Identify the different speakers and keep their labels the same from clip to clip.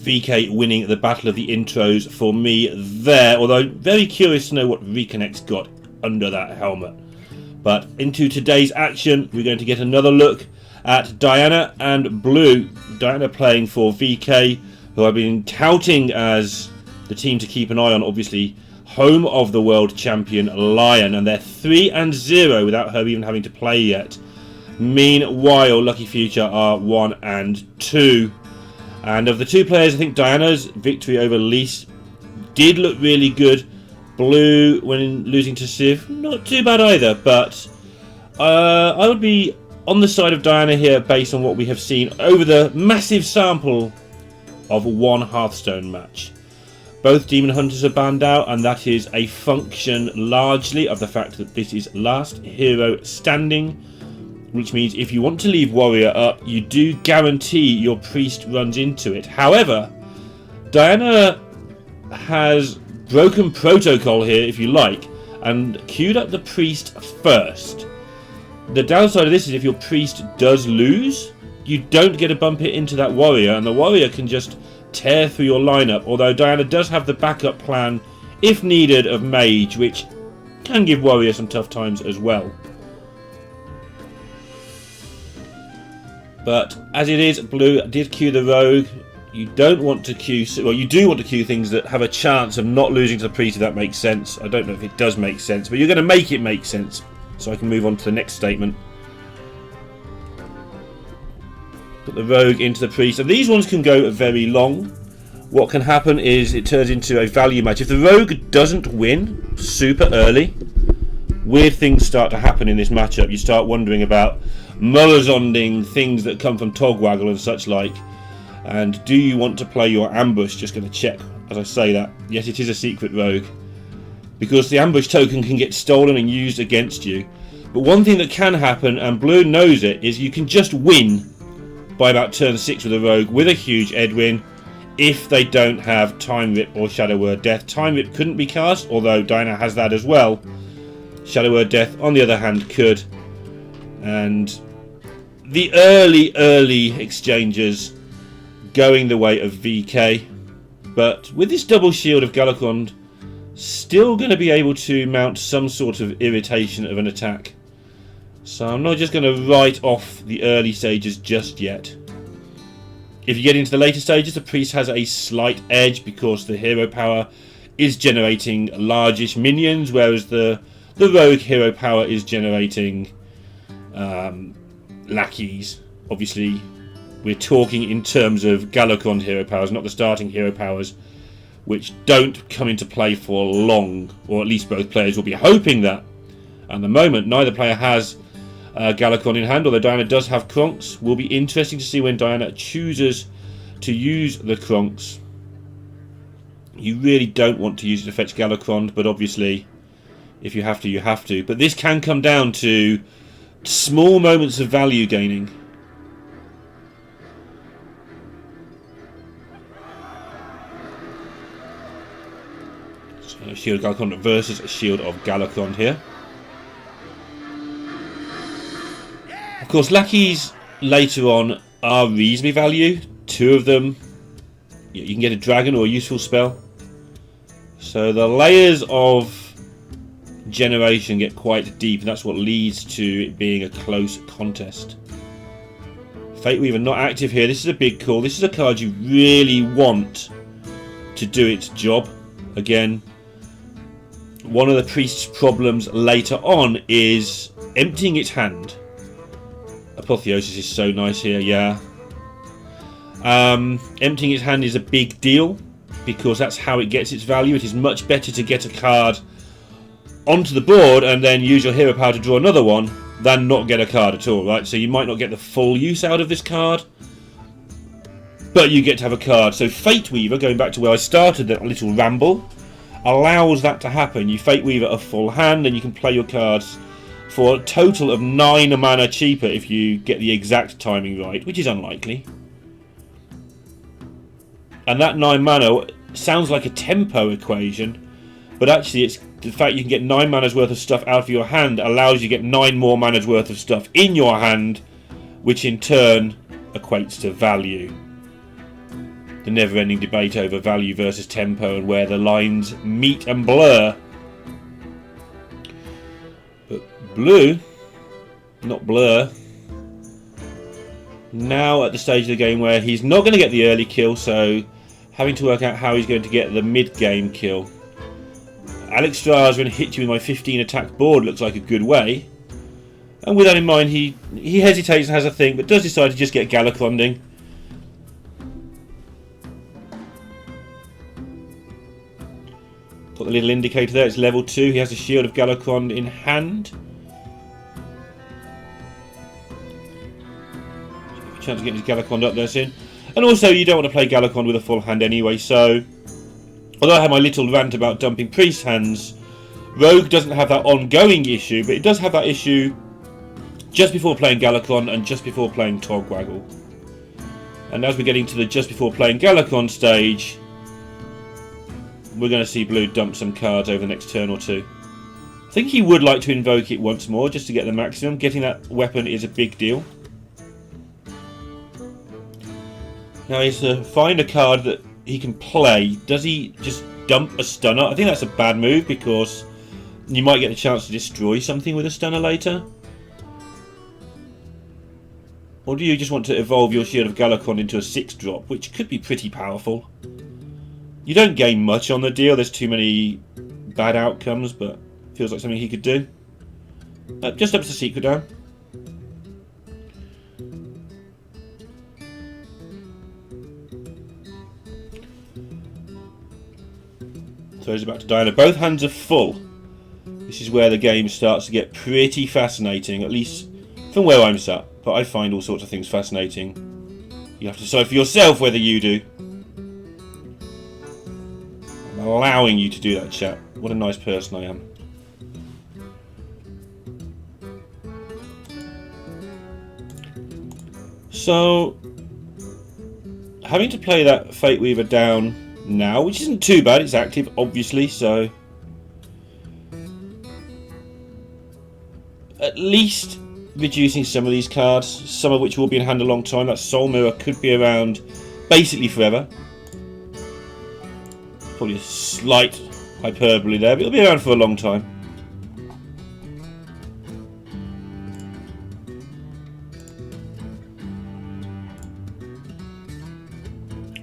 Speaker 1: VK winning the Battle of the Intros for me there, although very curious to know what Reconnect's got under that helmet. But into today's action, we're going to get another look at Diana and Bleau. Diana playing for VK, who I've been touting as the team to keep an eye on, obviously home of the world champion Lion, and they're 3-0 without her even having to play yet. Meanwhile, Lucky Future are 1-2. And of the two players, I think Diana's victory over Lise did look really good. Bleau, when losing to Civ, not too bad either, but I would be on the side of Diana here based on what we have seen over the massive sample of one Hearthstone match. Both Demon Hunters are banned out, and that is a function largely of the fact that this is last hero standing, which means if you want to leave Warrior up, you do guarantee your Priest runs into it. However, Diana has broken protocol here, if you like, and queued up the Priest first. The downside of this is if your Priest does lose, you don't get a bump hit into that Warrior, and the Warrior can just tear through your lineup, although Diana does have the backup plan, if needed, of Mage, which can give Warrior some tough times as well. But as it is, Bleau did queue the Rogue. You don't want to queue, well, you do want to queue things that have a chance of not losing to the Priest, if that makes sense. I don't know if it does make sense, but you're going to make it make sense, so I can move on to the next statement. Put the Rogue into the Priest, and these ones can go very long. What can happen is it turns into a value match. If the Rogue doesn't win super early, weird things start to happen in this matchup. You start wondering about Mullazonding, things that come from Togwaggle and such like. And do you want to play your ambush? Just going to check as I say that. Yes, it is a secret Rogue, because the ambush token can get stolen and used against you. But one thing that can happen, and Bleau knows it, is you can just win by about turn 6 with a Rogue with a huge Edwin if they don't have Time Rip or Shadow Word Death. Time Rip couldn't be cast, although Diana has that as well. Shadow Word Death, on the other hand, could. And the early exchanges going the way of VK, but with this double shield of Galakond, still going to be able to mount some sort of irritation of an attack. So I'm not just going to write off the early stages just yet. If you get into the later stages, the Priest has a slight edge because the hero power is generating largish minions, whereas the Rogue hero power is generating lackeys. Obviously, we're talking in terms of Galakond hero powers, not the starting hero powers, which don't come into play for long, or at least both players will be hoping that. At the moment, neither player has Galakond in hand, although Diana does have Kronks. Will be interesting to see when Diana chooses to use the Kronks. You really don't want to use it to fetch Galakond, but obviously, if you have to, you have to. But this can come down to small moments of value gaining. So a Shield of Galakond versus a Shield of Galakond here. Of course, lackeys later on are reasonably value. 2 of them, you can get a dragon or a useful spell. So the layers of generation get quite deep, and that's what leads to it being a close contest. Fate Weaver not active here. This is a big call. This is a card you really want to do its job. Again, one of the Priest's problems later on is emptying its hand. Apotheosis is so nice here, yeah. Emptying its hand is a big deal because that's how it gets its value. It is much better to get a card onto the board and then use your hero power to draw another one than not get a card at all, right? So you might not get the full use out of this card, but you get to have a card. So Fate Weaver, going back to where I started that little ramble, allows that to happen. You Fate Weaver a full hand and you can play your cards for a total of 9 mana cheaper if you get the exact timing right, which is unlikely. And that 9 mana sounds like a tempo equation, but actually it's the fact you can get 9 mana's worth of stuff out of your hand allows you to get 9 more mana's worth of stuff in your hand, which in turn equates to value. the never-ending debate over value versus tempo and where the lines meet and blur. But Bleau, not Blur, now at the stage of the game where he's not going to get the early kill, so having to work out how he's going to get the mid-game kill. Alex Strauss going to hit you with my 15 attack board looks like a good way. And with that in mind, he hesitates and has a think, but does decide to just get Galacronding. Got the little indicator there, it's level 2. He has a Shield of Galacrond in hand. Chance of getting his Galacrond up there soon. And also, you don't want to play Galacrond with a full hand anyway, so although I have my little rant about dumping priest hands, Rogue doesn't have that ongoing issue, but it does have that issue just before playing Galacrond and just before playing Togwaggle. And as we're getting to the just before playing Galacrond stage, we're going to see Bleau dump some cards over the next turn or two. I think he would like to invoke it once more just to get the maximum. Getting that weapon is a big deal. Now he has to find a card that he can play. Does he just dump a stunner? I think that's a bad move because you might get the chance to destroy something with a stunner later. Or do you just want to evolve your Shield of Galacrond into a 6-drop, which could be pretty powerful? You don't gain much on the deal, there's too many bad outcomes, but feels like something he could do. Just up to Secret Down. Throws it back to Diana. Both hands are full. This is where the game starts to get pretty fascinating, at least from where I'm sat. But I find all sorts of things fascinating. You have to decide for yourself whether you do. I'm allowing you to do that, chat. What a nice person I am. So, having to play that Fate Weaver down now, which isn't too bad, it's active obviously, so at least reducing some of these cards, some of which will be in hand a long time. That Soul Mirror could be around basically forever. Probably a slight hyperbole there, but it'll be around for a long time.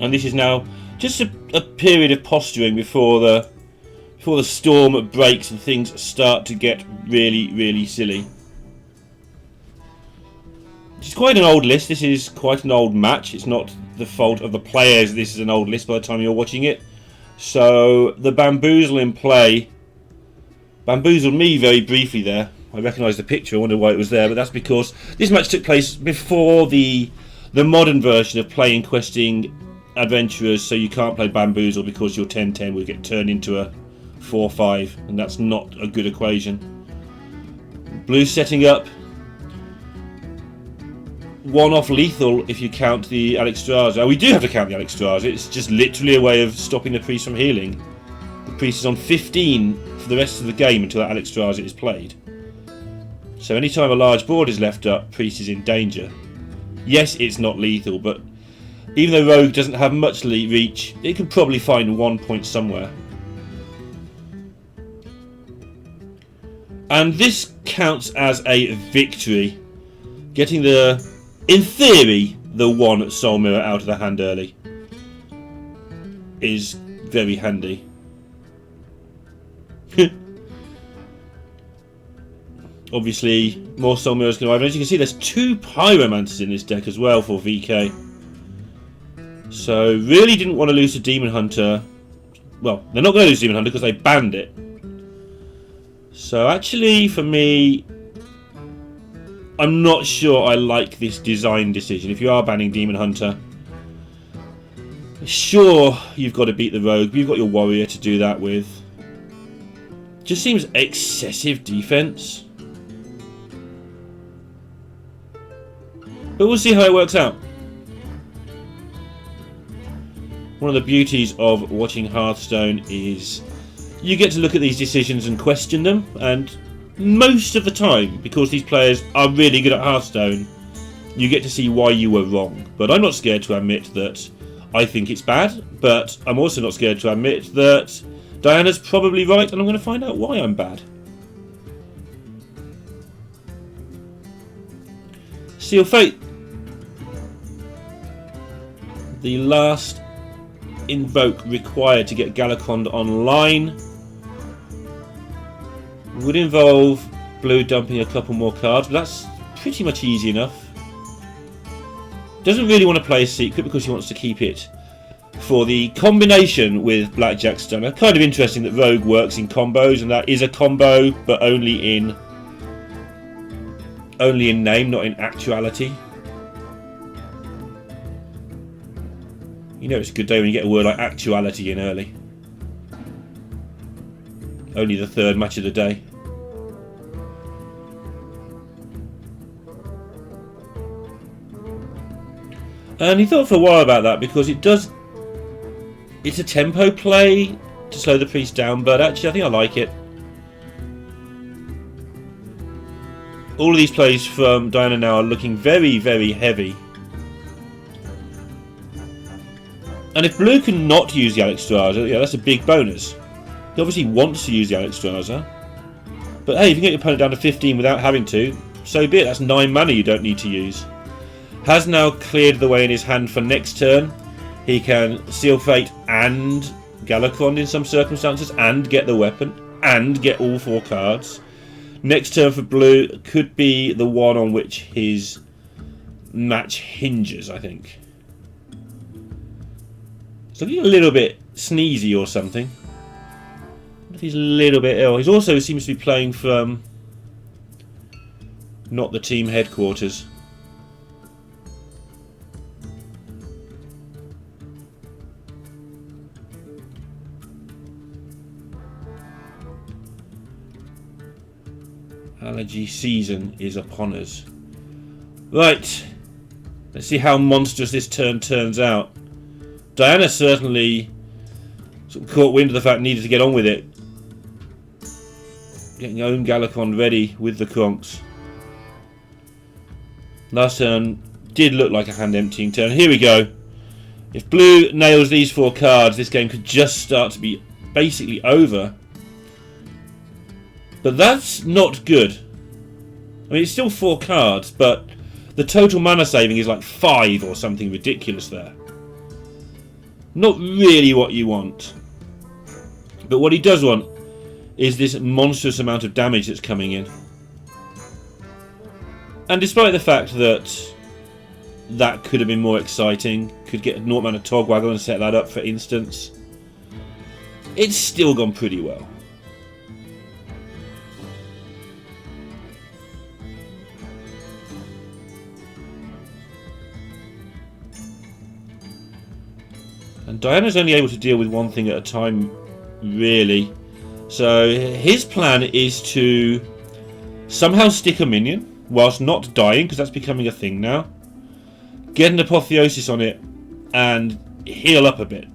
Speaker 1: And this is now just a period of posturing before the storm breaks and things start to get really, really silly. It's quite an old list. This is quite an old match. It's not the fault of the players. This is an old list by the time you're watching it. So the bamboozle in play bamboozled me very briefly there. I recognise the picture. I wonder why it was there, but that's because this match took place before the modern version of playing questing adventurers, so you can't play bamboozle because your 10-10 will get turned into a 4-5, and that's not a good equation. Blue setting up one-off lethal if you count the Alexstrasza. We do have to count the Alexstrasza. It's just literally a way of stopping the priest from healing. The priest is on 15 for the rest of the game until that Alexstrasza is played. So anytime a large board is left up, priest is in danger. Yes, it's not lethal, but even though Rogue doesn't have much reach, it can probably find 1 point somewhere. And this counts as a victory. Getting in theory, the one Soul Mirror out of the hand early is very handy. Obviously, more Soul Mirrors can arrive. And as you can see, there's 2 Pyromancers in this deck as well for VK. So, really didn't want to lose to Demon Hunter. Well, they're not going to lose Demon Hunter because they banned it. So, actually, for me, I'm not sure I like this design decision. If you are banning Demon Hunter, sure, you've got to beat the Rogue, but you've got your Warrior to do that with. Just seems excessive defense. But we'll see how it works out. One of the beauties of watching Hearthstone is you get to look at these decisions and question them, and most of the time, because these players are really good at Hearthstone, you get to see why you were wrong. But I'm not scared to admit that I think it's bad, but I'm also not scared to admit that Diana's probably right, and I'm going to find out why I'm bad. Seal Fate. The last invoke required to get Galacond online would involve Blue dumping a couple more cards, but that's pretty much easy enough. Doesn't really want to play a secret because he wants to keep it for the combination with Blackjack Stunner. Kind of interesting that Rogue works in combos, and that is a combo, but only in name, not in actuality. You know it's a good day when you get a word like actuality in early. Only the third match of the day. And he thought for a while about that because it's a tempo play to slow the priest down, but actually I think I like it. All of these plays from Diana now are looking very, very heavy. And if Blue can not use the Alexstrasza, yeah, that's a big bonus. He obviously wants to use the Alexstrasza. But hey, if you can get your opponent down to 15 without having to, so be it. That's 9 mana you don't need to use. Has now cleared the way in his hand for next turn. He can Seal Fate and Galacond in some circumstances, and get the weapon, and get all 4 cards. Next turn for Blue could be the one on which his match hinges, I think. It's looking a little bit sneezy or something. He's a little bit ill. He also seems to be playing from not the team headquarters. Allergy season is upon us. Right. Let's see how monstrous this turn turns out. Diana certainly sort of caught wind of the fact needed to get on with it. Getting her own Galacond ready with the Kronks. Last turn did look like a hand emptying turn. Here we go. If Blue nails these 4 cards, this game could just start to be basically over. But that's not good. I mean, it's still 4 cards, but the total mana saving is like 5 or something ridiculous there. Not really what you want. But what he does want is this monstrous amount of damage that's coming in. And despite the fact that that could have been more exciting, could get a 0 mana Togwaggle and set that up for instance, it's still gone pretty well. And Diana's only able to deal with one thing at a time, really. So his plan is to somehow stick a minion whilst not dying, because that's becoming a thing now. Get an Apotheosis on it and heal up a bit.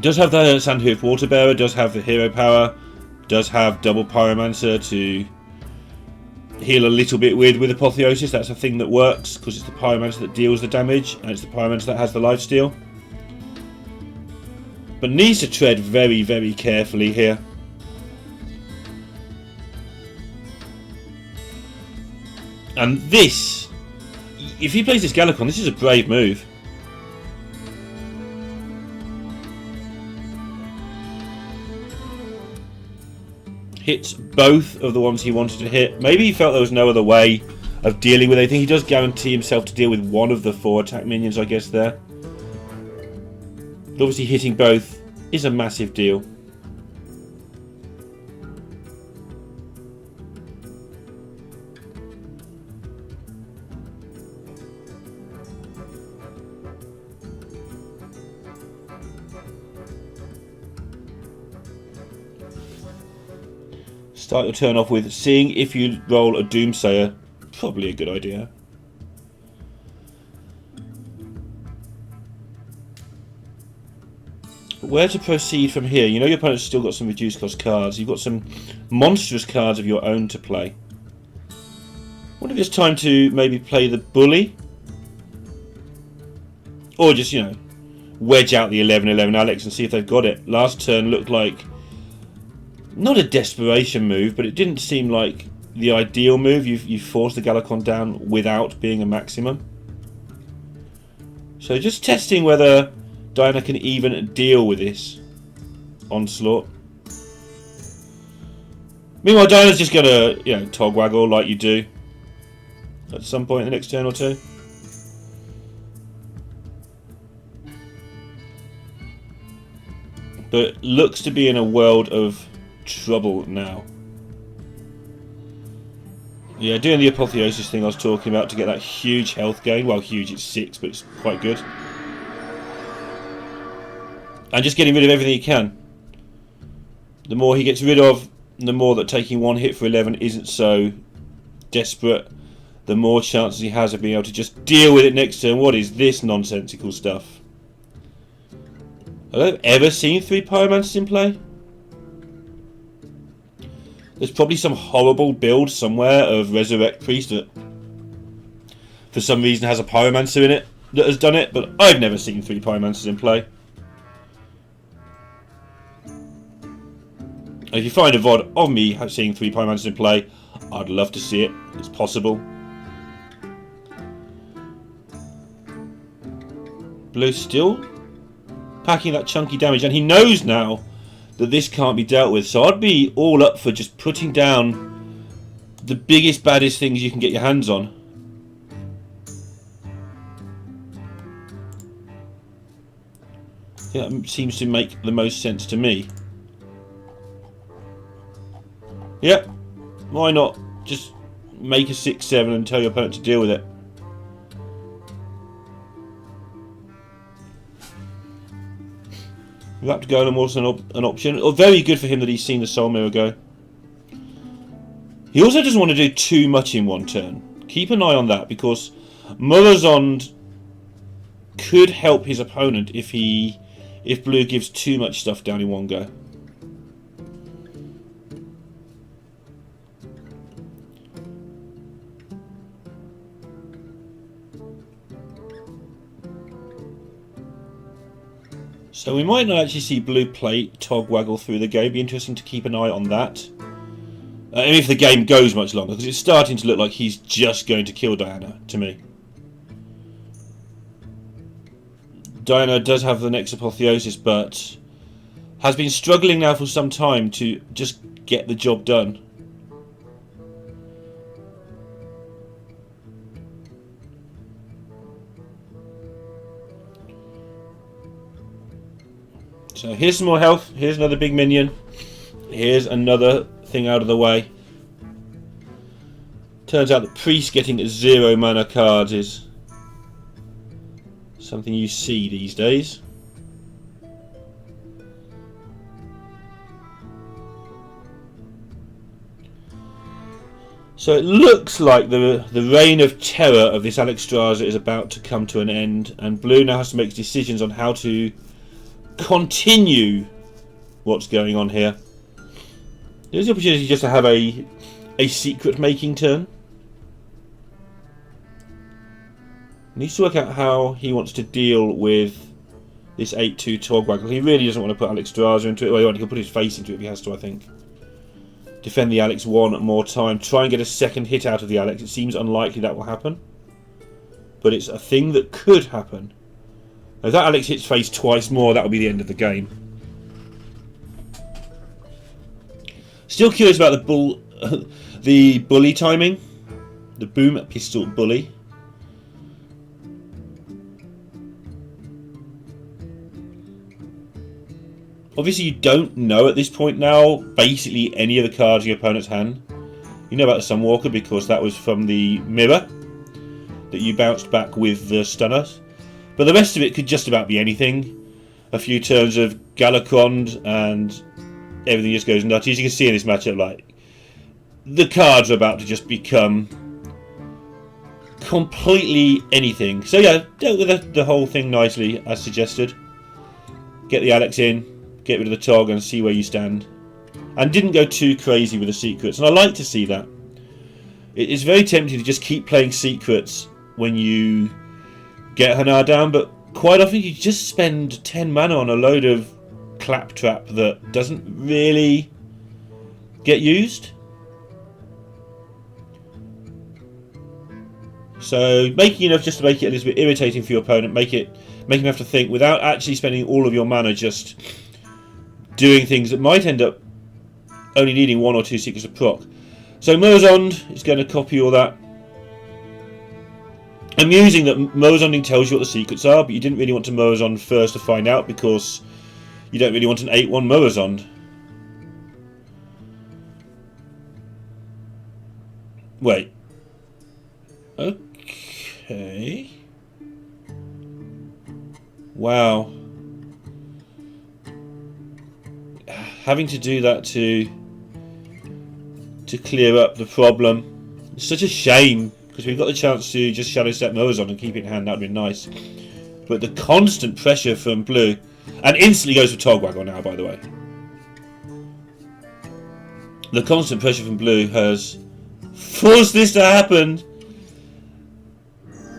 Speaker 1: Does have the Sandhoof Waterbearer, does have the hero power, does have double Pyromancer to heal a little bit with Apotheosis. That's a thing that works because it's the Pyromancer that deals the damage and it's the Pyromancer that has the lifesteal. But needs to tread very, very carefully here. And this, if he plays this Galacond, this is a brave move. Hits both of the ones he wanted to hit. Maybe he felt there was no other way of dealing with anything. He does guarantee himself to deal with one of the 4 attack minions, I guess, there. But obviously hitting both is a massive deal. Start your turn off with seeing if you roll a Doomsayer. Probably a good idea. Where to proceed from here? You know your opponent's still got some reduced cost cards. You've got some monstrous cards of your own to play. I wonder if it's time to maybe play the Bully. Or just, you know, wedge out the 11-11 Alex and see if they've got it. Last turn looked like not a desperation move, but it didn't seem like the ideal move. You forced the Galacon down without being a maximum. So just testing whether Diana can even deal with this onslaught. Meanwhile, Diana's just going to, you know, togwaggle like you do at some point in the next turn or two. But looks to be in a world of trouble now. Yeah, doing the apotheosis thing I was talking about to get that huge health gain. Well, huge, it's 6, but it's quite good. And just getting rid of everything he can. The more he gets rid of, the more that taking one hit for 11 isn't so desperate, the more chances he has of being able to just deal with it next turn. What is this nonsensical stuff? Have I ever seen 3 Pyromancers in play? There's probably some horrible build somewhere of Resurrect Priest that for some reason has a Pyromancer in it that has done it, but I've never seen 3 Pyromancers in play. If you find a VOD of me seeing 3 Pyromancers in play, I'd love to see it. It's possible. Bleau still packing that chunky damage, and he knows now that this can't be dealt with, so I'd be all up for just putting down the biggest, baddest things you can get your hands on. Yeah, that seems to make the most sense to me. Yep, why not just make a 6-7 and tell your opponent to deal with it. Wrapped Golem also an option. Oh, very good for him that he's seen the Soul Mirror go. He also doesn't want to do too much in one turn. Keep an eye on that, because Murazond could help his opponent if Bleau gives too much stuff down in one go. So we might not actually see Bleau play Togwaggle through the game. Be interesting to keep an eye on that. If the game goes much longer, because it's starting to look like he's just going to kill Diana, to me. Diana does have the next apotheosis, but has been struggling now for some time to just get the job done. So here's some more health. Here's another big minion. Here's another thing out of the way. Turns out that Priest getting 0 mana cards is something you see these days. So it looks like the reign of terror of this Alexstrasza is about to come to an end, and Bleau now has to make decisions on how to continue what's going on here. There's the opportunity just to have a secret making turn. He needs to work out how he wants to deal with this 8-2 Togwaggle. He really doesn't want to put Alexstrasza into it. Well, he can put his face into it if he has to, I think. Defend the Alex one more time. Try and get a second hit out of the Alex. It seems unlikely that will happen, but it's a thing that could happen. If that Alex hits face twice more, that will be the end of the game. Still curious about the bully timing. The boom pistol bully. Obviously you don't know at this point now basically any of the cards in your opponent's hand. You know about the Sunwalker because that was from the mirror that you bounced back with the stunners. But the rest of it could just about be anything. A few turns of Galacond and everything just goes nutty. As you can see in this matchup, like, the cards are about to just become completely anything. So yeah, dealt with the whole thing nicely as suggested. Get the Alex in, get rid of the Tog and see where you stand. And didn't go too crazy with the secrets, and I like to see that. It is very tempting to just keep playing secrets when you get Hanar down, but quite often you just spend 10 mana on a load of claptrap that doesn't really get used. So making enough just to make it a little bit irritating for your opponent, make him have to think without actually spending all of your mana just doing things that might end up only needing 1 or 2 secrets of proc. So Merzond is going to copy all that. Amusing that Merzonding tells you what the secrets are, but you didn't really want to Merzond first to find out because you don't really want an 8-1 Merzond. Wait. Okay. Wow. Having to do that to clear up the problem. It's such a shame, because we've got the chance to just Shadow Step Merzond and keep it in hand. That would be nice. But the constant pressure from Bleau, and instantly goes for Togwaggle now, by the way. The constant pressure from Bleau has forced this to happen.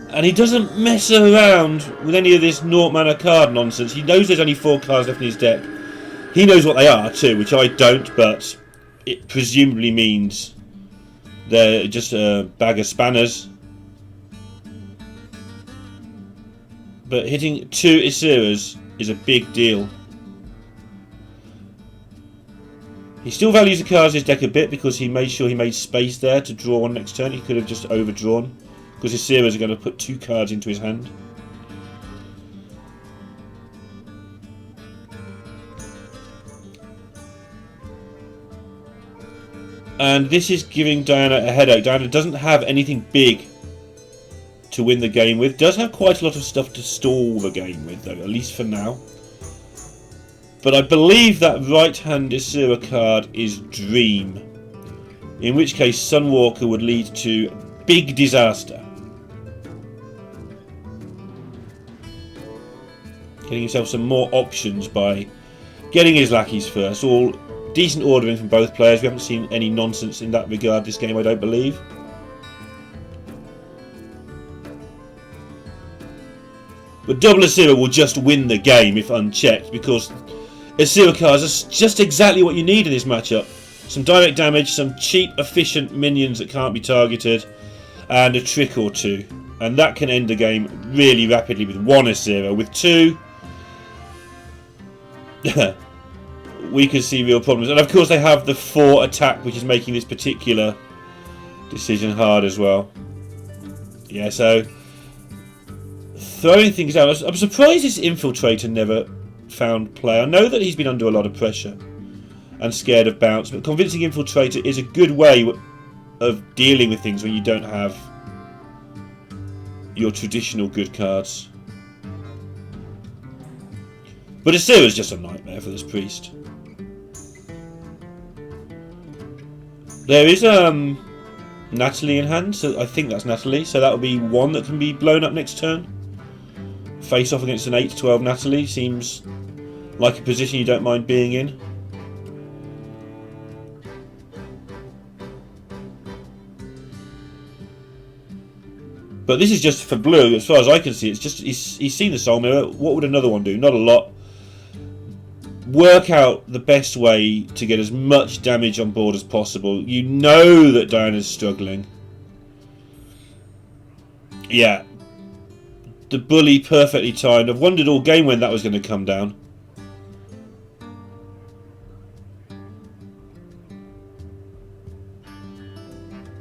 Speaker 1: And he doesn't mess around with any of this 0 mana card nonsense. He knows there's only 4 cards left in his deck. He knows what they are too, which I don't, but it presumably means they're just a bag of spanners. But hitting 2 Isiras is a big deal. He still values the cards in his deck a bit because he made sure he made space there to draw one next turn. He could have just overdrawn, because his Isiras are going to put 2 cards into his hand. And this is giving Diana a headache. Diana doesn't have anything big to win the game with. Does have quite a lot of stuff to stall the game with, though, at least for now. But I believe that right-hand Isira card is Dream. In which case Sunwalker would lead to big disaster. Getting himself some more options by getting his lackeys first. All decent ordering from both players. We haven't seen any nonsense in that regard this game, I don't believe. But double Isira will just win the game if unchecked, because Isira cards are just exactly what you need in this matchup. Some direct damage, some cheap, efficient minions that can't be targeted, and a trick or two. And that can end the game really rapidly with 1 Isira. With 2, we could see real problems. And of course they have the 4 attack, which is making this particular decision hard as well. Yeah, so throwing things out. I'm surprised this Infiltrator never found play. I know that he's been under a lot of pressure and scared of bounce, but convincing Infiltrator is a good way of dealing with things when you don't have your traditional good cards. But Isira's just a nightmare for this priest. There is Natalie in hand, so I think that's Natalie, so that will be 1 that can be blown up next turn. Face off against an 8-12 Natalie seems like a position you don't mind being in. But this is just for Bleau, as far as I can see. It's just he's seen the Soul Mirror. What would another one do? Not a lot. Work out the best way to get as much damage on board as possible. You know that Diana's struggling. Yeah. The bully perfectly timed. I've wondered all game when that was going to come down.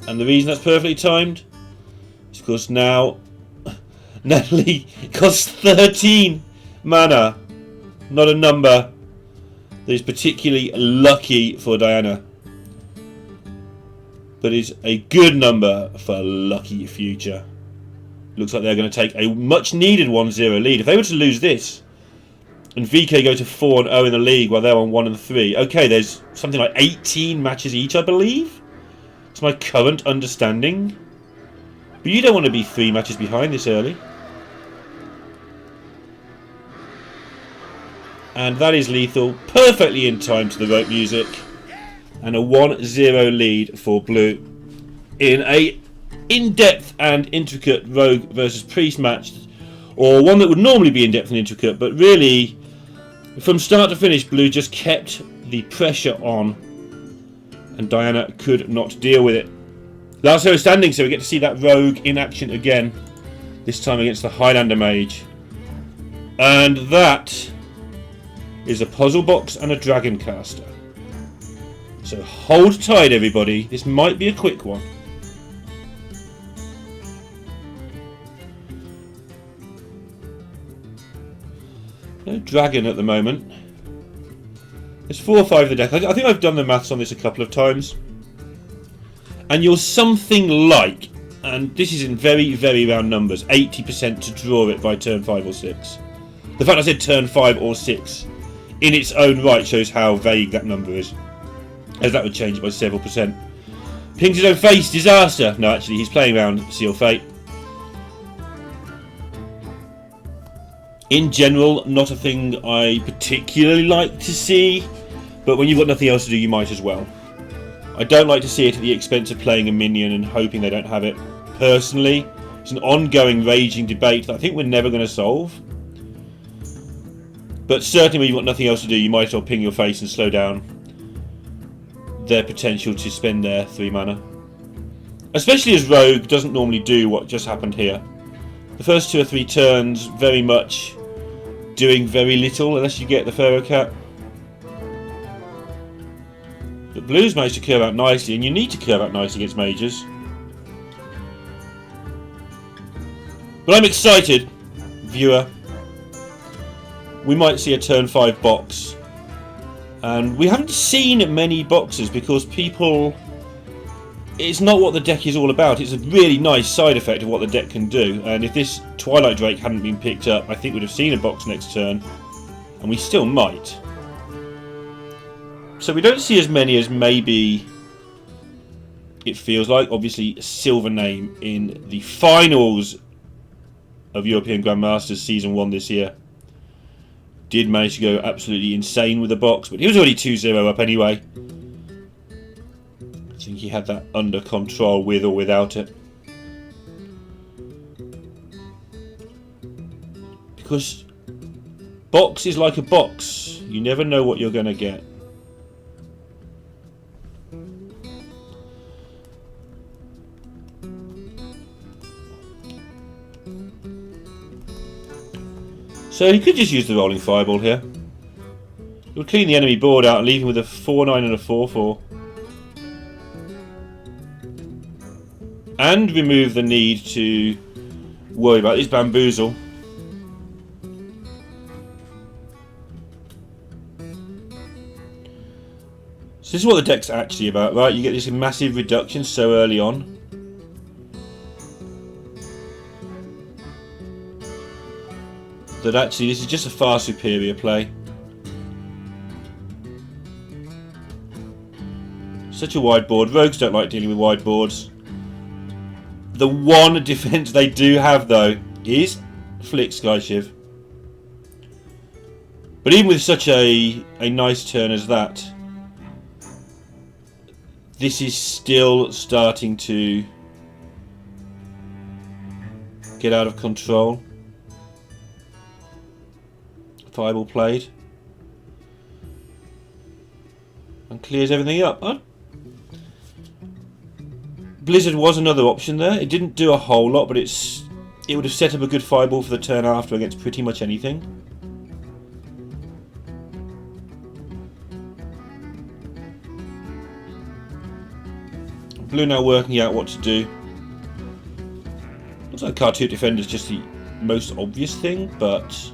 Speaker 1: And the reason that's perfectly timed is because now Natalie costs 13 mana. Not a number that is particularly lucky for Diana, but is a good number for lucky future. Looks like they're going to take a much needed 1-0 lead. If they were to lose this and VK go to 4-0 in the league while they're on 1-3, okay, there's something like 18 matches each, I believe. It's my current understanding. But you don't want to be 3 matches behind this early. And that is lethal, perfectly in time to the rope music. And a 1-0 lead for Bleau in a in-depth and intricate Rogue versus Priest match. or one that would normally be in-depth and intricate, but really, from start to finish, Blue just kept the pressure on, and Diana could not deal with it. Last hero standing, so we get to see that rogue in action again, this time against the Highlander mage. And that is a puzzle box and a dragon caster. So hold tight, everybody. This might be a quick one. No dragon at the moment. There's 4 or 5 of the deck. I think I've done the maths on this a couple of times. And you're something like, and this is in very, very round numbers, 80% to draw it by turn 5 or 6. The fact I said turn 5 or 6 in its own right shows how vague that number is, as that would change it by several percent. Pings his own face, disaster. No, actually, he's playing around Seal Fate. In general, not a thing I particularly like to see, but when you've got nothing else to do, you might as well. I don't like to see it at the expense of playing a minion and hoping they don't have it. Personally, it's an ongoing, raging debate that I think we're never going to solve. But certainly when you've got nothing else to do, you might as well ping your face and slow down their potential to spend their 3 mana. Especially as Rogue doesn't normally do what just happened here. The first 2 or 3 turns, very much doing very little unless you get the Pharaoh Cat. But Blue's managed to curve out nicely, and you need to curve out nicely against mages. But I'm excited, viewer. We might see a turn 5 box. And we haven't seen many boxes because people... It's not what the deck is all about. It's a really nice side effect of what the deck can do. And if this Twilight Drake hadn't been picked up, I think we'd have seen a box next turn. And we still might. So we don't see as many as maybe it feels like. Obviously, silver name in the finals of European Grandmasters Season 1 this year. Did manage to go absolutely insane with the box, but he was already 2-0 up anyway. I think he had that under control with or without it. Because box is like a box. You never know what you're going to get. So he could just use the rolling fireball here. It would clean the enemy board out and leave him with a 4-9 and a 4-4. And remove the need to worry about this bamboozle. So this is what the deck's actually about, right? You get this massive reduction so early on. That actually this is just a far superior play. Such a wide board. Rogues don't like dealing with wide boards. The one defense they do have though is Flick Skyshiv. But even with such a nice turn as that, this is still starting to get out of control. Fireball played and clears everything up. Huh? Blizzard was another option there. It didn't do a whole lot, but it would have set up a good fireball for the turn after against pretty much anything. Blue now working out what to do. Looks like Cartoon Defender is just the most obvious thing, but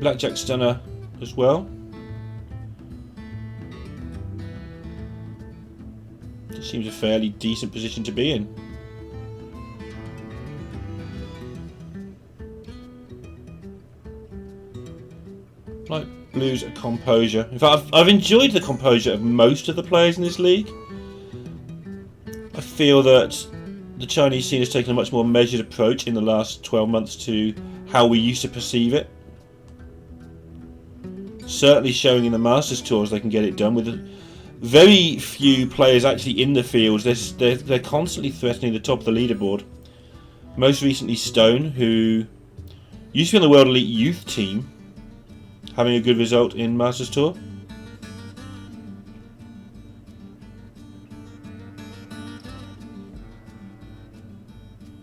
Speaker 1: Blackjack Stunner as well. This seems a fairly decent position to be in. Like Blue's composure. In fact, I've enjoyed the composure of most of the players in this league. I feel that the Chinese scene has taken a much more measured approach in the last 12 months to how we used to perceive it. Certainly showing in the Masters Tours they can get it done with very few players actually in the fields. They're constantly threatening the top of the leaderboard. Most recently Stone, who used to be on the World Elite Youth team, having a good result in Masters Tour.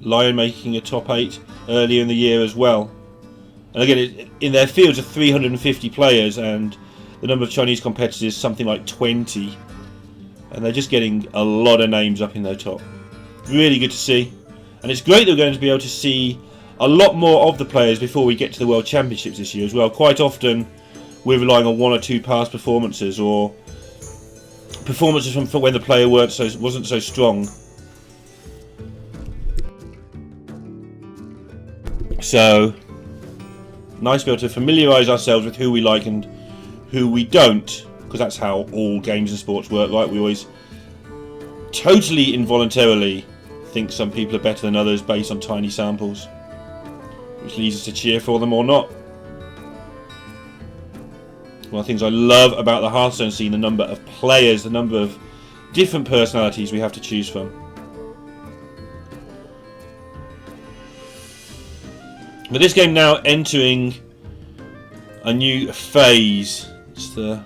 Speaker 1: Lion making a top 8 earlier in the year as well. And again, in their fields of 350 players, and the number of Chinese competitors is something like 20. And they're just getting a lot of names up in their top. Really good to see. And it's great that we're going to be able to see a lot more of the players before we get to the World Championships this year as well. Quite often we're relying on one or two past performances, or performances from when the player wasn't so strong. So, nice to be able to familiarise ourselves with who we like and who we don't, because that's how all games and sports work, right? We always totally involuntarily think some people are better than others based on tiny samples, which leads us to cheer for them or not. One of the things I love about the Hearthstone scene, the number of players, the number of different personalities we have to choose from. But this game now entering a new phase. It's the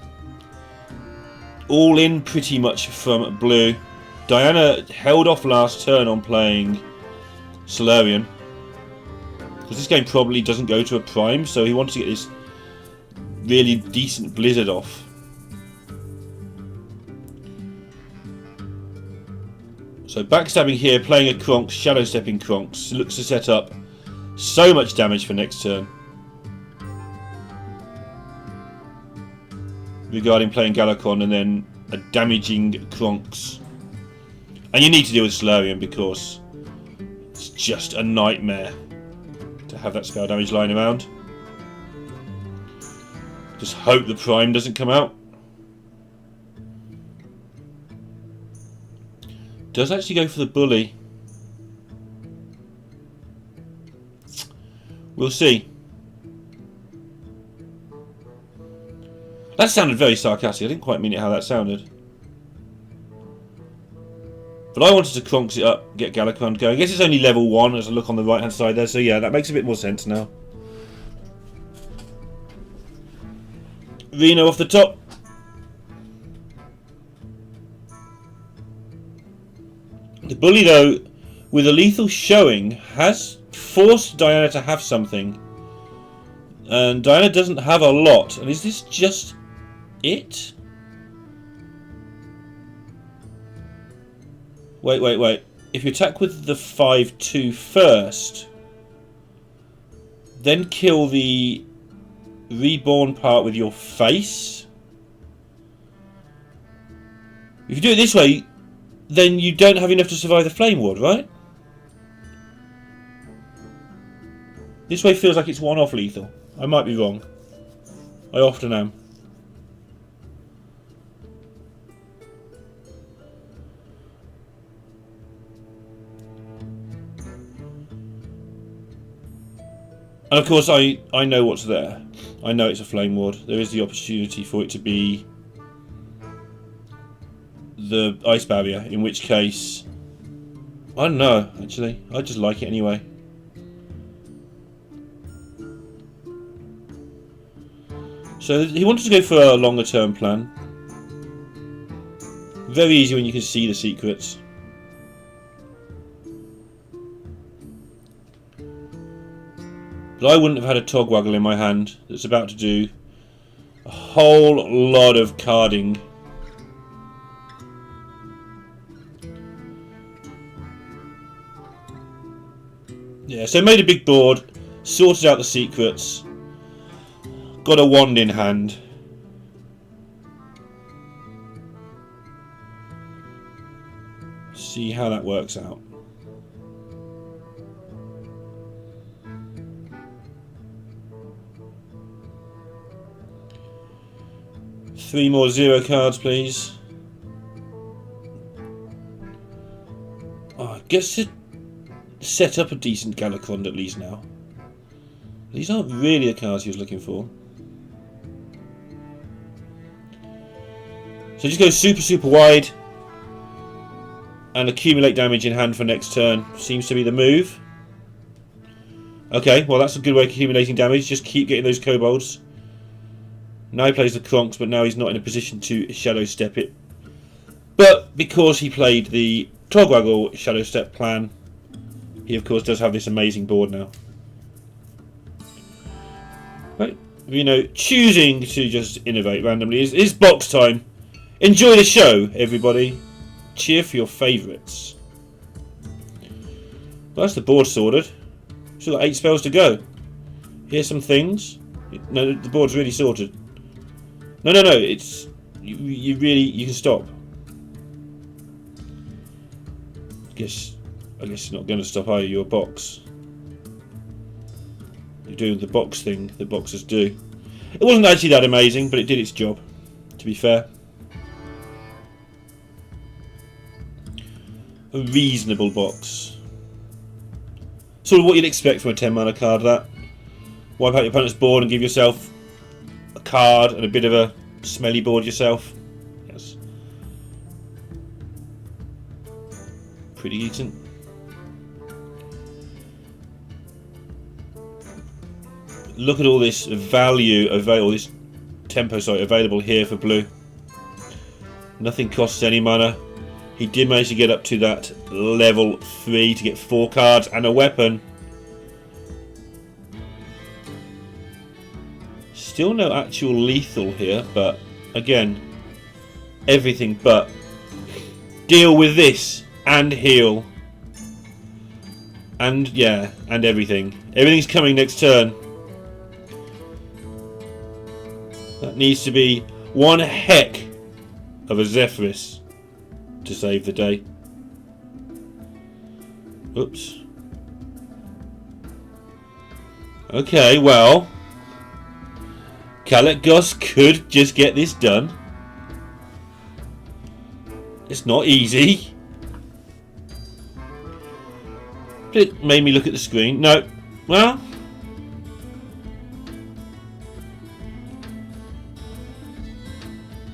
Speaker 1: all-in pretty much from Bleau. Diana held off last turn on playing Solarian, because this game probably doesn't go to a prime, so he wanted to get this really decent blizzard off. So backstabbing here, playing a Kronk, shadow stepping Kronks, looks to set up so much damage for next turn. Regarding playing Galakon and then a damaging Kronks. And you need to deal with Solarian because it's just a nightmare to have that spell damage lying around. Just hope the Prime doesn't come out. Does actually go for the Bully. We'll see. That sounded very sarcastic. I didn't quite mean it how that sounded. But I wanted to Kronks it up, get Galakon going. I guess it's only level 1 as I look on the right hand side there, so yeah, that makes a bit more sense now. Reno off the top. The Bully, though, with a lethal showing, has forced Diana to have something. And Diana doesn't have a lot. And is this just it? Wait. If you attack with the 5-2 first, then kill the reborn part with your face. If you do it this way, then you don't have enough to survive the Flame Ward, right? This way feels like it's one-off lethal. I might be wrong. I often am. And of course I know what's there. I know it's a Flame Ward. There is the opportunity for it to be the Ice Barrier, in which case I don't know, actually. I just like it anyway. So he wanted to go for a longer term plan. Very easy when you can see the secrets. But I wouldn't have had a Togwaggle in my hand that's about to do a whole lot of carding. Yeah, so made a big board, sorted out the secrets, got a wand in hand. See how that works out. Three more 0 cards, please. Oh, I guess to set up a decent Galakon at least now. These aren't really the cards he was looking for. So just go super wide and accumulate damage in hand for next turn. Seems to be the move. Okay, well that's a good way of accumulating damage. Just keep getting those kobolds. Now he plays the Kronks, but now he's not in a position to Shadow Step it. But because he played the Togwaggle Shadow Step plan, he of course does have this amazing board now. Right, you know, choosing to just innovate randomly is box time. Enjoy the show, everybody. Cheer for your favourites. Well, that's the board sorted. Still got 8 spells to go. Here's some things. No, the board's really sorted. No. It's you can stop. I guess you're not going to stop, are you? You're a box. You're doing the box thing that boxers do. It wasn't actually that amazing, but it did its job. To be fair. A reasonable box. Sort of what you'd expect from a 10 mana card, that. Wipe out your opponent's board and give yourself a card and a bit of a smelly board yourself. Yes. Pretty decent. Look at all this value, all this tempo available here for blue. Nothing costs any mana. He did manage to get up to that level 3 to get 4 cards and a weapon. Still no actual lethal here, but again, everything but. Deal with this and heal. And yeah, and everything. Everything's coming next turn. That needs to be one heck of a Zephyris to save the day. Oops. Okay, well, Kalekgos could just get this done. It's not easy. It made me look at the screen. No. Well,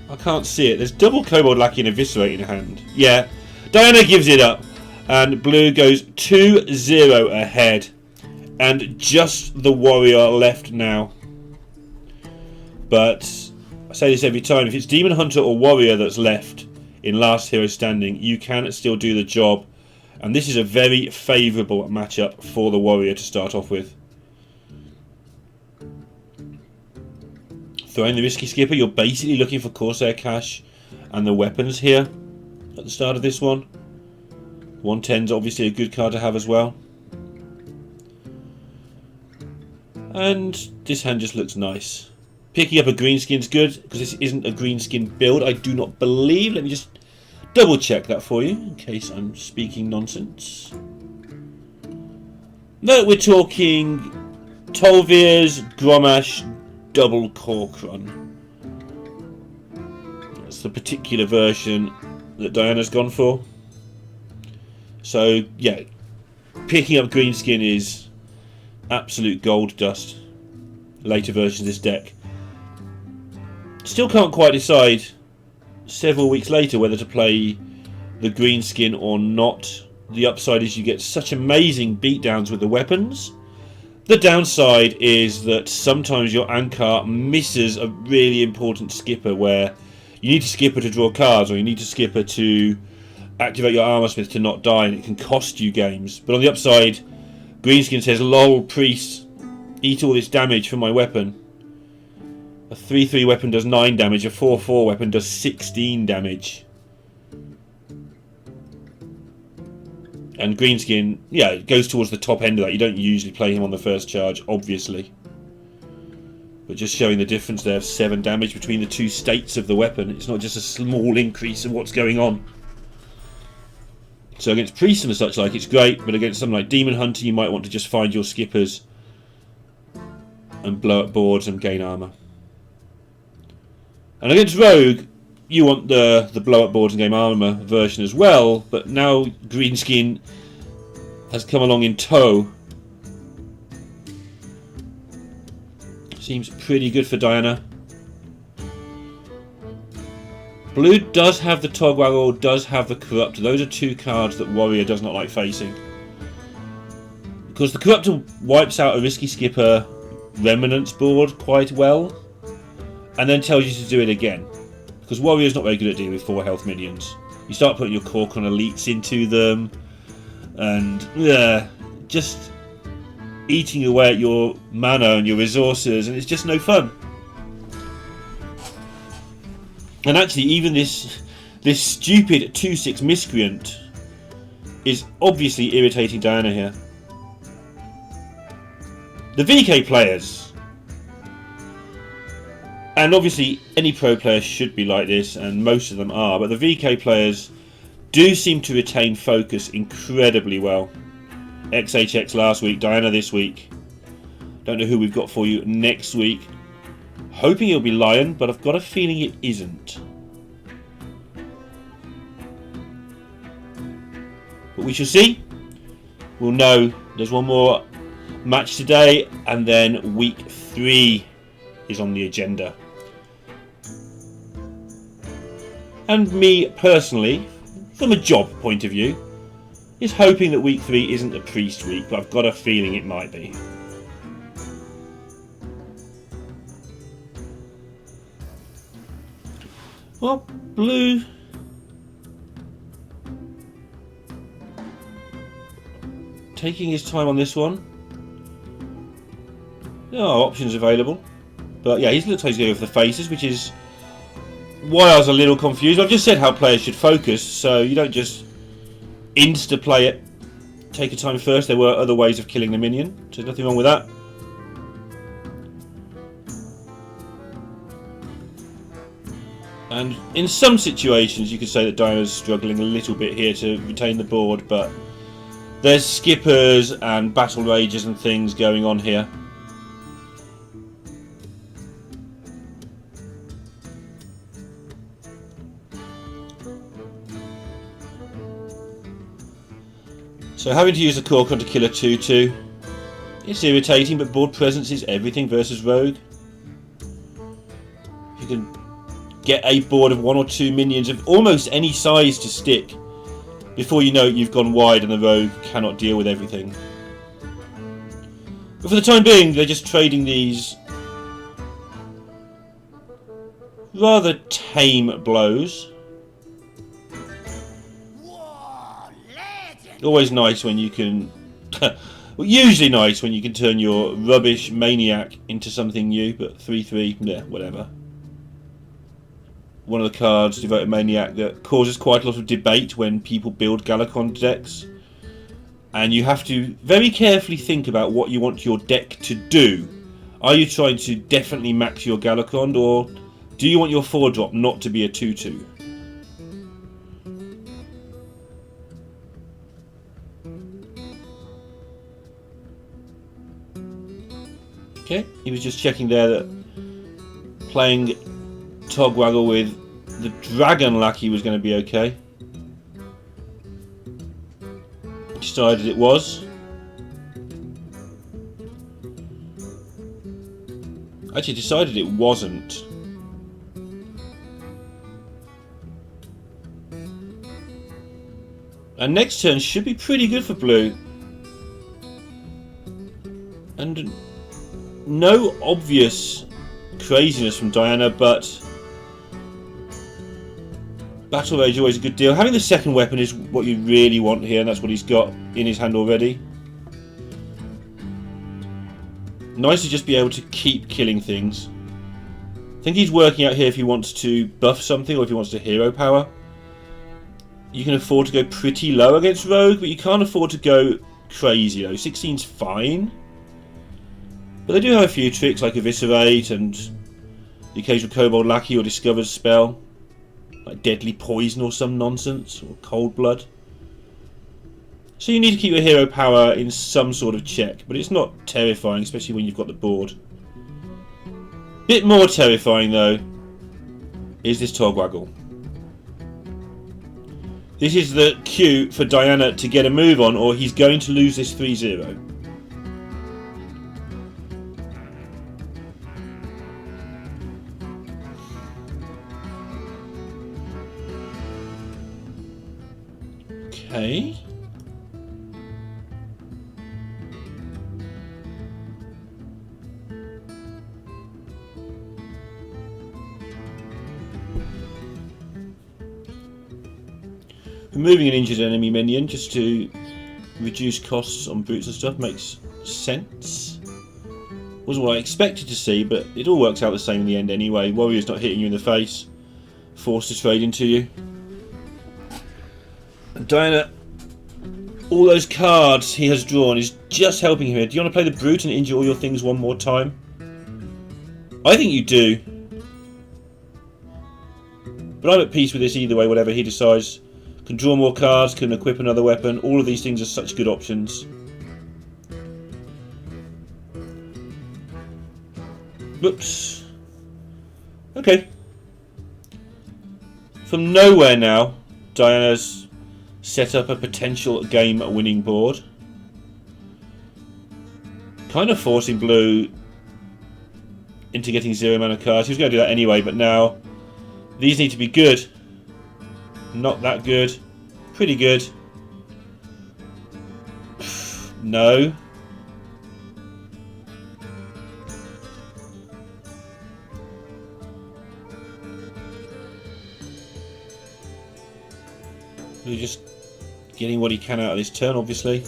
Speaker 1: I can't see it. There's double Kobold Lackey and Eviscerate in hand. Yeah. Diana gives it up. And blue goes 2-0 ahead. And just the warrior left now. But I say this every time. If it's Demon Hunter or Warrior that's left in last hero standing, you can still do the job. And this is a very favourable matchup for the warrior to start off with. Throwing the risky skipper, you're basically looking for Corsair cash and the weapons here at the start of this one. 110's obviously a good card to have as well. And this hand just looks nice. Picking up a greenskin's good, because this isn't a greenskin build, I do not believe. Let me just double check that for you, in case I'm speaking nonsense. No, we're talking Tolvir's Gromash Double Corkron. That's the particular version that Diana's gone for. So, yeah, picking up greenskin is absolute gold dust. Later versions of this deck. Still can't quite decide several weeks later whether to play the greenskin or not. The upside is you get such amazing beatdowns with the weapons. The downside is that sometimes your Ankar misses a really important skipper where you need to skipper to draw cards, or you need to skipper to activate your Armor Smith to not die, and it can cost you games. But on the upside, greenskin says, lol, priest, eat all this damage from my weapon. A 3-3 weapon does 9 damage, a 4-4 weapon does 16 damage. And greenskin, yeah, it goes towards the top end of that. You don't usually play him on the first charge, obviously. But just showing the difference there of 7 damage between the two states of the weapon. It's not just a small increase of what's going on. So against priests and such like, it's great, but against something like Demon Hunter, you might want to just find your skippers and blow up boards and gain armour. And against Rogue, you want the blow up boards and gain armour version as well, but now greenskin has come along in tow. Seems pretty good for Diana. Blue does have the Togwaggle, does have the Corruptor. Those are two cards that Warrior does not like facing. Because the Corruptor wipes out a Risky Skipper Remnants board quite well, and then tells you to do it again. Because Warrior's not very good at dealing with 4 health minions. You start putting your Cork on Elites into them, and just eating away at your mana and your resources, and it's just no fun. And actually, even this stupid 2/6 Miscreant is obviously irritating Diana here. The VK players, and obviously any pro player should be like this, and most of them are, but the VK players do seem to retain focus incredibly well. XHX last week, Diana this week. Don't know who we've got for you next week. Hoping it'll be Lion, but I've got a feeling it isn't. But we shall see. We'll know. There's one more match today, and then week 3 is on the agenda. And me personally, from a job point of view, is hoping that week 3 isn't a priest week, but I've got a feeling it might be. Well, Blue taking his time on this one. There are options available, but yeah, he looks like he's going for the faces, which is why I was a little confused. I've just said how players should focus, so you don't just insta play it. Take your time first. There were other ways of killing the minion, so there's nothing wrong with that. And in some situations you could say that Diana's struggling a little bit here to retain the board, but there's skippers and battle rages and things going on here. So having to use the Corcon to kill a 2/2, it's irritating, but board presence is everything versus Rogue. You can get a board of 1 or 2 minions of almost any size to stick. Before you know it, you've gone wide and the Rogue cannot deal with everything. But for the time being, they're just trading these rather tame blows. Always nice when you can... well, usually nice when you can turn your rubbish Maniac into something new, but 3/3, yeah, whatever. One of the cards, Devoted Maniac, that causes quite a lot of debate when people build Galacon decks. And you have to very carefully think about what you want your deck to do. Are you trying to definitely max your Galacon, or do you want your 4-drop not to be a 2/2? Okay, he was just checking there that playing Togwaggle with the Dragon Lackey was going to be okay. Decided it was. Actually decided it wasn't. And next turn should be pretty good for Blue. And no obvious craziness from Diana, but Battle Rage is always a good deal. Having the second weapon is what you really want here, and that's what he's got in his hand already. Nice to just be able to keep killing things. I think he's working out here if he wants to buff something or if he wants to hero power. You can afford to go pretty low against Rogue, but you can't afford to go crazy though. 16's fine. But they do have a few tricks like Eviscerate and the occasional Kobold Lackey or Discovered spell. Like Deadly Poison or some nonsense, or Cold Blood. So you need to keep your hero power in some sort of check, but it's not terrifying, especially when you've got the board. Bit more terrifying though is this Togwaggle. This is the cue for Diana to get a move on, or he's going to lose this 3-0. Okay. Removing an injured enemy minion just to reduce costs on boots and stuff makes sense. Wasn't what I expected to see, but it all works out the same in the end anyway. Warrior's not hitting you in the face, forced to trade into you. And Diana, all those cards he has drawn is just helping him here. Do you want to play the brute and injure all your things one more time? I think you do. But I'm at peace with this either way, whatever he decides. Can draw more cards, can equip another weapon. All of these things are such good options. Whoops. Okay. From nowhere now, Diana's set up a potential game-winning board. Kind of forcing Blue into getting 0 mana cards. He was going to do that anyway, but now these need to be good. Not that good. Pretty good. No. We're just getting what he can out of this turn, obviously.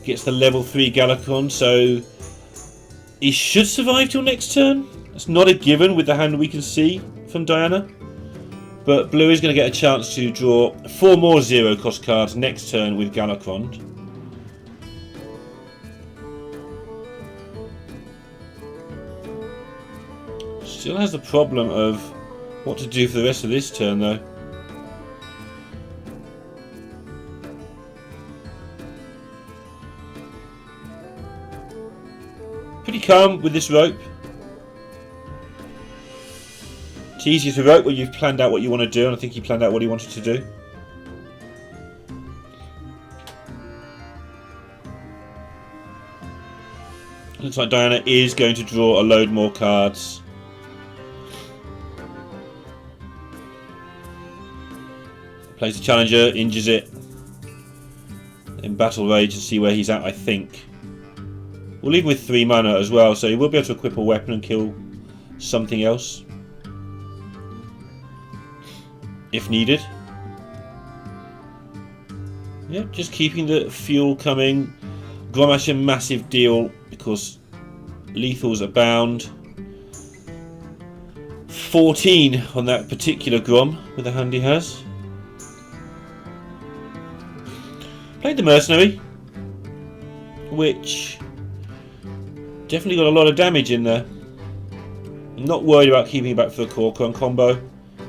Speaker 1: Gets the level 3 Galacon, so he should survive till next turn. It's not a given with the hand we can see from Diana. But Blue is going to get a chance to draw 4 more 0 cost cards next turn with Galacron. Still has the problem of what to do for the rest of this turn though. Pretty calm with this rope. It's easier to rope when you've planned out what you want to do, and I think he planned out what he wanted to do. Looks like Diana is going to draw a load more cards. Plays the challenger, injures it. In Battle Rage and see where he's at, I think. We'll leave him with 3 mana as well, so he will be able to equip a weapon and kill something else if needed. Yeah, just keeping the fuel coming. Grommash a massive deal because lethals abound. 14 on that particular Grom with the hand he has. Played the Mercenary, which definitely got a lot of damage in there. I'm not worried about keeping it back for the Corcoran combo,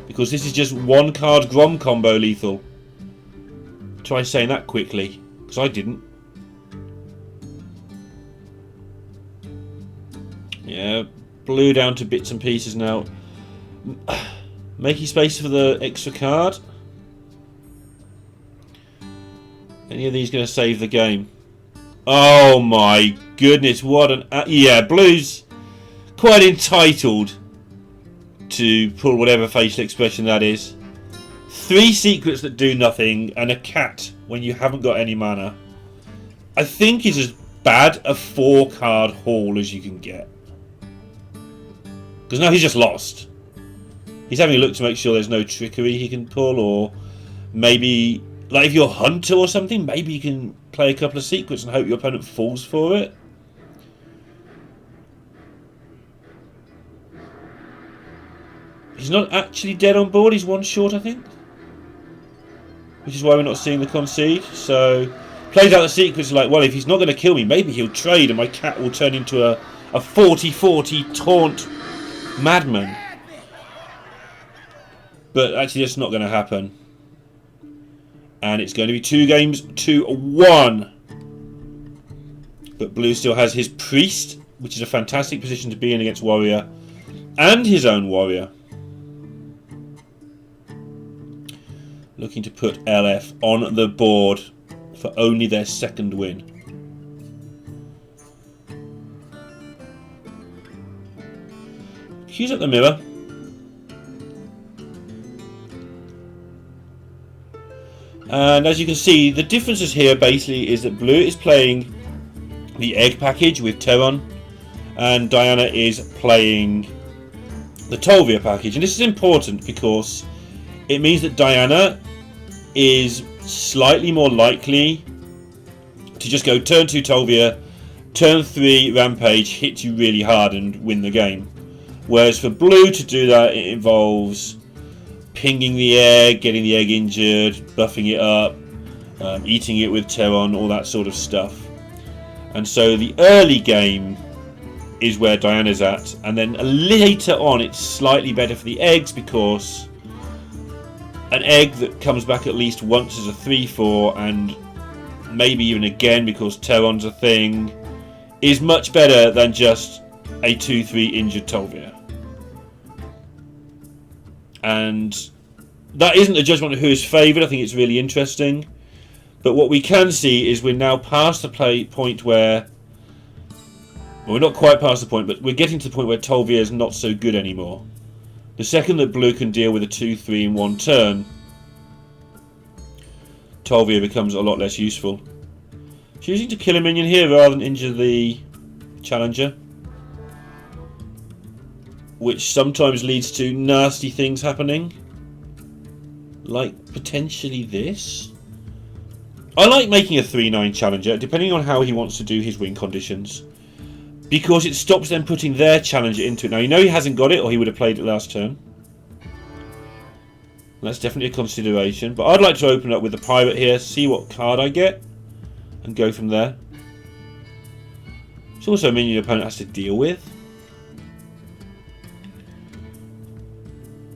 Speaker 1: because this is just 1 card Grom combo lethal. Try saying that quickly, because I didn't. Yeah, Blue down to bits and pieces now. Making space for the extra card. Any of these going to save the game? Oh my goodness, what an... yeah, Blue's quite entitled to pull whatever facial expression that is. 3 secrets that do nothing and a cat when you haven't got any mana. I think is as bad a 4 card haul as you can get. Because now he's just lost. He's having a look to make sure there's no trickery he can pull, or maybe, like if you're Hunter or something, maybe you can play a couple of secrets and hope your opponent falls for it. He's not actually dead on board, he's 1 short I think. Which is why we're not seeing the concede. So, plays out the secrets like, well, if he's not going to kill me, maybe he'll trade and my cat will turn into a 40-40 taunt madman. But actually that's not going to happen. And it's going to be 2 games to 1. But Blue still has his Priest, which is a fantastic position to be in against Warrior. And his own Warrior. Looking to put LF on the board for only their 2nd win. Cues up the mirror. And as you can see, the differences here basically is that Blue is playing the egg package with Teron, and Diana is playing the Tolvia package. And this is important because it means that Diana is slightly more likely to just go turn 2 Tolvia, turn 3 Rampage, hit you really hard and win the game. Whereas for Blue to do that, it involves pinging the egg, getting the egg injured, buffing it up, eating it with Teron, all that sort of stuff. And so the early game is where Diana's at, and then later on it's slightly better for the eggs because an egg that comes back at least once as a 3-4, and maybe even again because Teron's a thing, is much better than just a 2-3 injured Tolvia. And that isn't a judgment of who is favoured. I think it's really interesting. But what we can see is we're now past the point where... Well, we're not quite past the point, but we're getting to the point where Tolvia is not so good anymore. The second that Blue can deal with a 2-3 in one turn, Tolvia becomes a lot less useful. Choosing to kill a minion here rather than injure the challenger, which sometimes leads to nasty things happening, like potentially this. I like making a 3-9 challenger depending on how he wants to do his win conditions, because it stops them putting their challenger into it. Now you know he hasn't got it, or he would have played it last turn. That's definitely a consideration, but I'd like to open up with the pirate here, see what card I get, and go from there. It's also a minion your opponent has to deal with.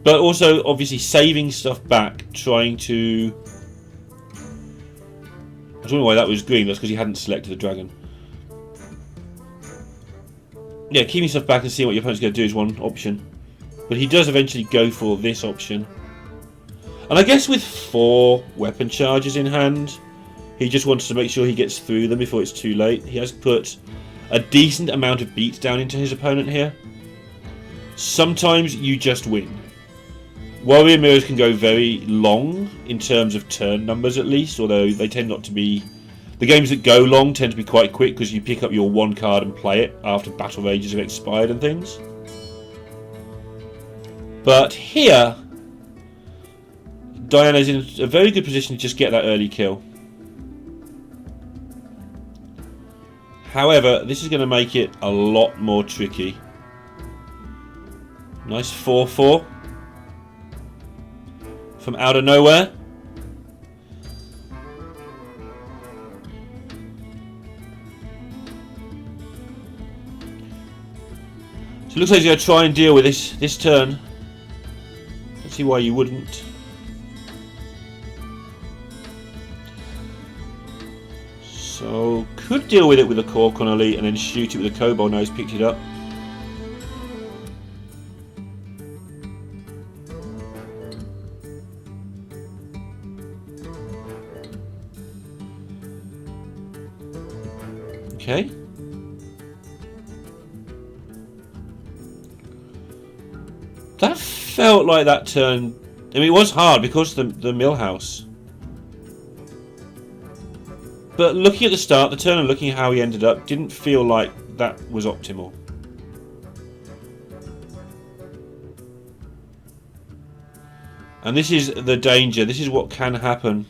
Speaker 1: But also, obviously, saving stuff back, trying to... I don't know why that was green, that's because he hadn't selected the dragon. Yeah, keeping stuff back and seeing what your opponent's going to do is one option. But he does eventually go for this option. And I guess with 4 weapon charges in hand, he just wants to make sure he gets through them before it's too late. He has put a decent amount of beats down into his opponent here. Sometimes you just win. Warrior mirrors can go very long in terms of turn numbers at least, although they tend not to be... The games that go long tend to be quite quick because you pick up your 1 card and play it after battle rages have expired and things. But here, Diana's in a very good position to just get that early kill. However, this is going to make it a lot more tricky. Nice 4-4. From out of nowhere. So it looks like he's going to try and deal with this turn. Let's see why you wouldn't. So could deal with it with a Cork on Elite and then shoot it with a Kobold. Now he's picked it up. Okay. That felt like that turn. I mean, it was hard because the millhouse. But looking at the start, the turn, and looking at how he ended up, didn't feel like that was optimal. And this is the danger. This is what can happen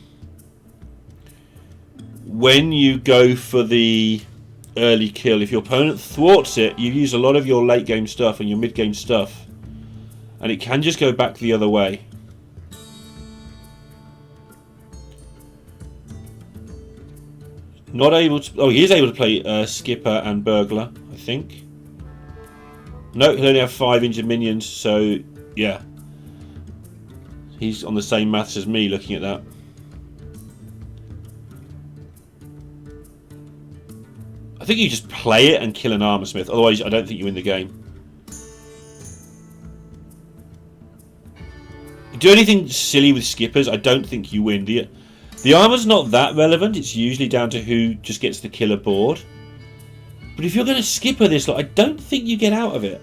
Speaker 1: when you go for the early kill. If your opponent thwarts it, you use a lot of your late game stuff and your mid game stuff, and it can just go back the other way. Not able to... Oh, he is able to play Skipper and Burglar, I think. No, he'll only have 5 injured minions, so yeah. He's on the same maths as me looking at that. I think you just play it and kill an armor smith, otherwise I don't think you win the game. Do anything silly with skippers, I don't think you win, do you? The armor's not that relevant, it's usually down to who just gets the kill aboard. But if you're going to skipper this, I don't think you get out of it.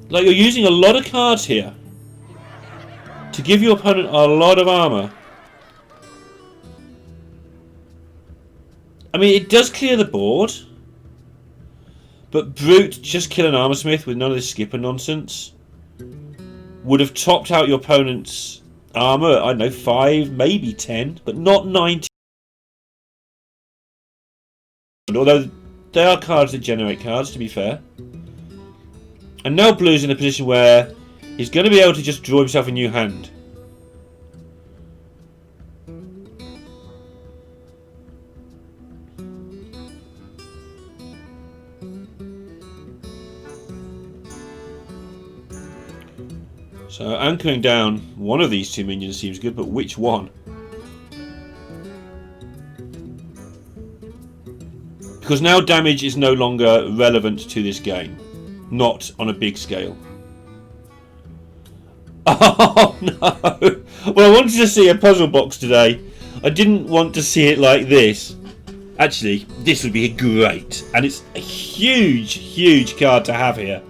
Speaker 1: Like, you're using a lot of cards here to give your opponent a lot of armor. I mean, it does clear the board, but Brute, just kill an armor smith with none of this skipper nonsense, would have topped out your opponent's armor at, I don't know, 5, maybe 10, but not 19. Although they are cards that generate cards, to be fair. And now Blue's in a position where he's going to be able to just draw himself a new hand. So anchoring down one of these two minions seems good, but which one? Because now damage is no longer relevant to this game. Not on a big scale. Oh no! Well, I wanted to see a puzzle box today. I didn't want to see it like this. Actually, this would be great. And it's a huge, huge card to have here.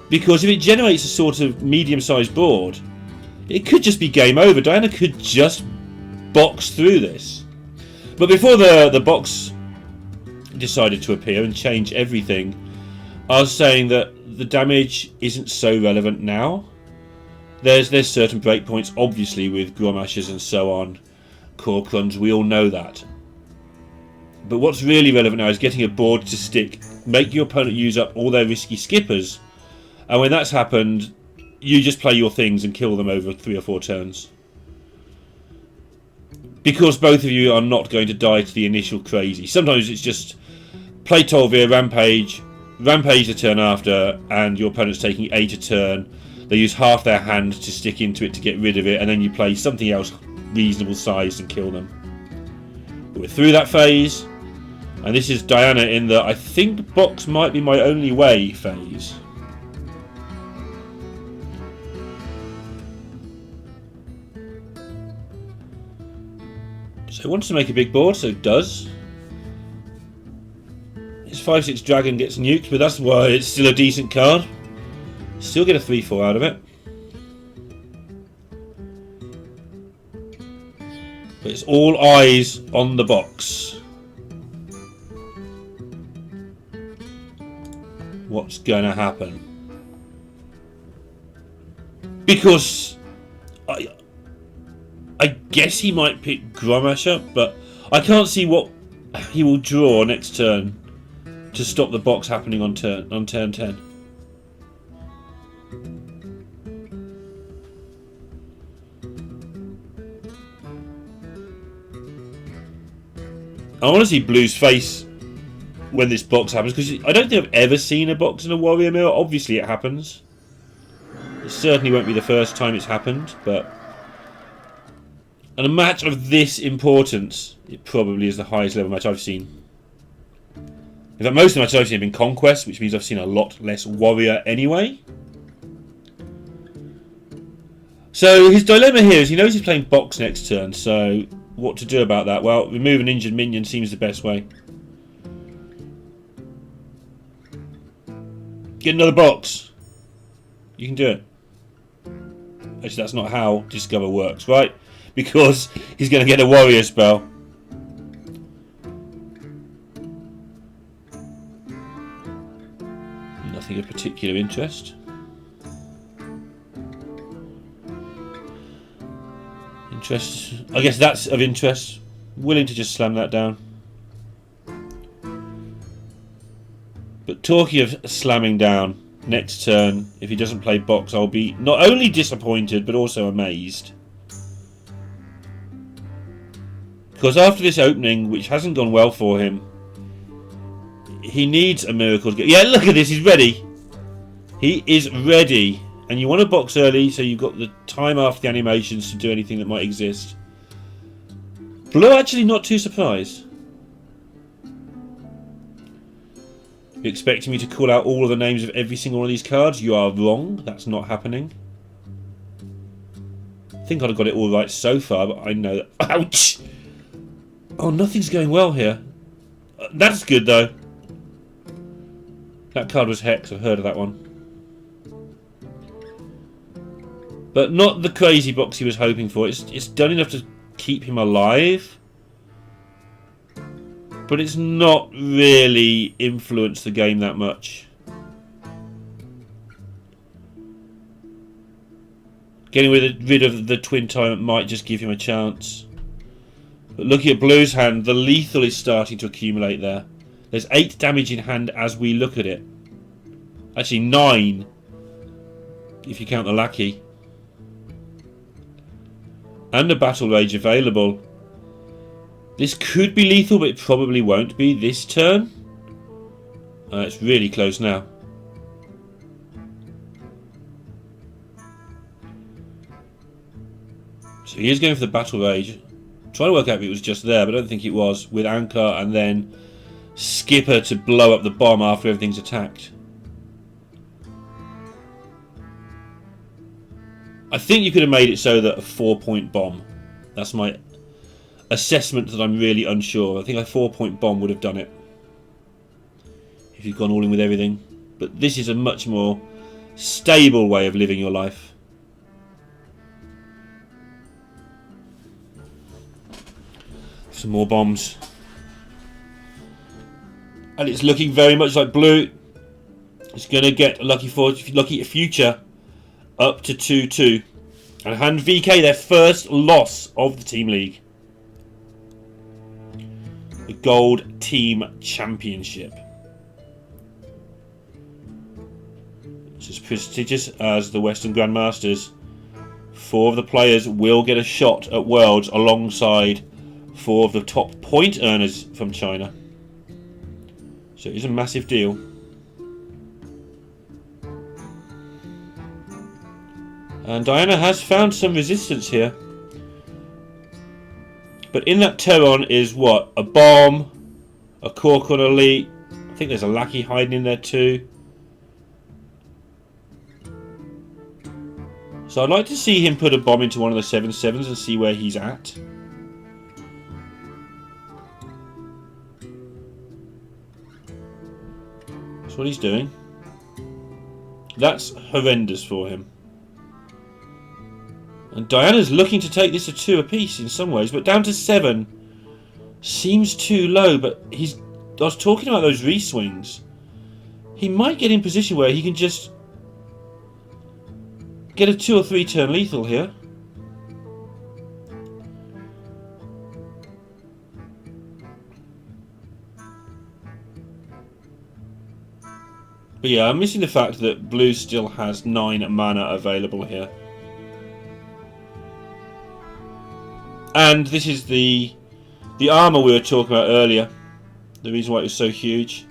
Speaker 1: Because if it generates a sort of medium-sized board, it could just be game over. Diana could just box through this. But before the box decided to appear and change everything, I was saying that the damage isn't so relevant now. There's certain breakpoints, obviously, with Gromashers and so on. Korkrons, we all know that. But what's really relevant now is getting a board to stick. Make your opponent use up all their risky skippers. And when that's happened, you just play your things and kill them over 3 or 4 turns. Because both of you are not going to die to the initial crazy. Sometimes it's just play Tolvir, Rampage the turn after, and your opponent's taking 8 a turn. They use half their hand to stick into it to get rid of it, and then you play something else reasonable sized and kill them. But we're through that phase, and this is Diana in the I think box might be my only way phase. So it wants to make a big board, so it does. His 5/6 dragon gets nuked, but that's why it's still a decent card. Still get a 3/4 out of it. But it's all eyes on the box. What's going to happen? Because I guess he might pick Gromasher, but I can't see what he will draw next turn to stop the box happening on turn 10. I want to see Blue's face when this box happens, because I don't think I've ever seen a box in a Warrior Mirror. Obviously it happens. It certainly won't be the first time it's happened, but in a match of this importance, it probably is the highest level match I've seen. In fact, most of the matches I've seen have been Conquest, which means I've seen a lot less Warrior anyway. So his dilemma here is he knows he's playing box next turn, so what to do about that? Well, remove an injured minion seems the best way. Get another box. You can do it. Actually, that's not how Discover works, right? Because he's going to get a warrior spell. Nothing of particular interest. I guess that's of interest. Willing to just slam that down. But talking of slamming down, next turn, if he doesn't play box, I'll be not only disappointed but also amazed. Because after this opening, which hasn't gone well for him, he needs a miracle to get... Yeah, look at this, he's ready. He is ready. And you want to box early, so you've got the time after the animations to do anything that might exist. Bleau actually not too surprised. You're expecting me to call out all of the names of every single one of these cards? You are wrong. That's not happening. I think I'd have got it all right so far, but I know that... Ouch! Oh, nothing's going well here. That's good, though. That card was Hex. I've heard of that one. but not the crazy box he was hoping for. It's done enough to keep him alive, but it's not really influenced the game that much. Getting rid of the twin tyrant might just give him a chance. But looking at Blue's hand, the lethal is starting to accumulate there. There's 8 damage in hand as we look at it. Actually 9, if you count the lackey. And a battle rage available. This could be lethal, but it probably won't be this turn. It's really close now. So he is going for the battle rage. Trying to work out if it was just there, but I don't think it was. With anchor and then skipper to blow up the bomb after everything's attacked. I think you could have made it so that a 4-point bomb. That's my assessment, that I'm really unsure. I think a 4-point bomb would have done it. If you'd gone all in with everything. But this is a much more stable way of living your life. Some more bombs. And it's looking very much like Blue is going to get a lucky future up to 2-2. And hand VK their first loss of the Team League. The Gold Team Championship. It's as prestigious as the Western Grandmasters. 4 of the players will get a shot at Worlds alongside 4 of the top point earners from China. So it is a massive deal. And Diana has found some resistance here. But in that Terron is what? A bomb, a Cork on Elite. I think there's a lackey hiding in there too. So I'd like to see him put a bomb into one of the 7/7s and see where he's at. That's what he's doing. That's horrendous for him. And Diana's looking to take this to 2 apiece in some ways, but down to 7 seems too low. But I was talking about those re-swings. He might get in position where he can just get a 2 or 3 turn lethal here. But yeah, I'm missing the fact that Blue still has 9 mana available here. And this is the armour we were talking about earlier. The reason why it was so huge.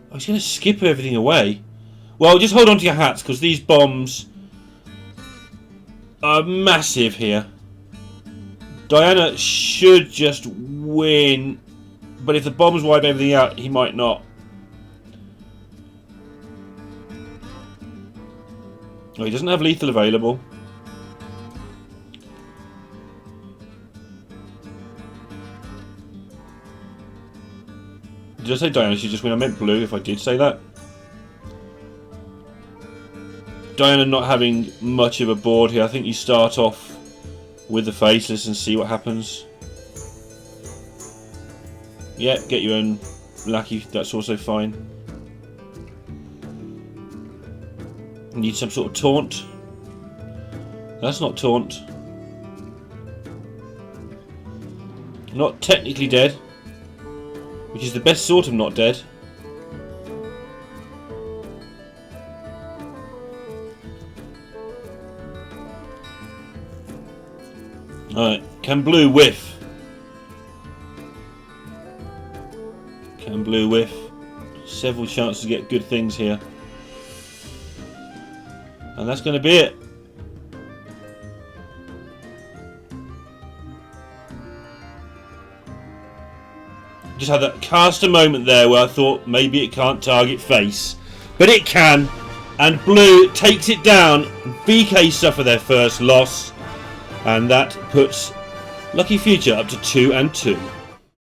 Speaker 1: I was going to skip everything away. Well, just hold on to your hats, because these bombs are massive here. Diana should just win. But if the bombs wipe everything out, he might not. Oh, he doesn't have lethal available. Did I say Diana should just win? I meant Blue if I did say that. Diana not having much of a board here. I think you start off with the Faceless and see what happens. Yeah, get your own lackey. That's also fine. Need some sort of taunt. That's not taunt. Not technically dead. Which is the best sort of not dead. Alright, can Blue whiff? Can Blue whiff? Several chances to get good things here. And that's going to be it. Just had that caster moment there where I thought maybe it can't target face. But it can. And Blue takes it down. BK suffer their first loss. And that puts Lucky Future up to 2-2.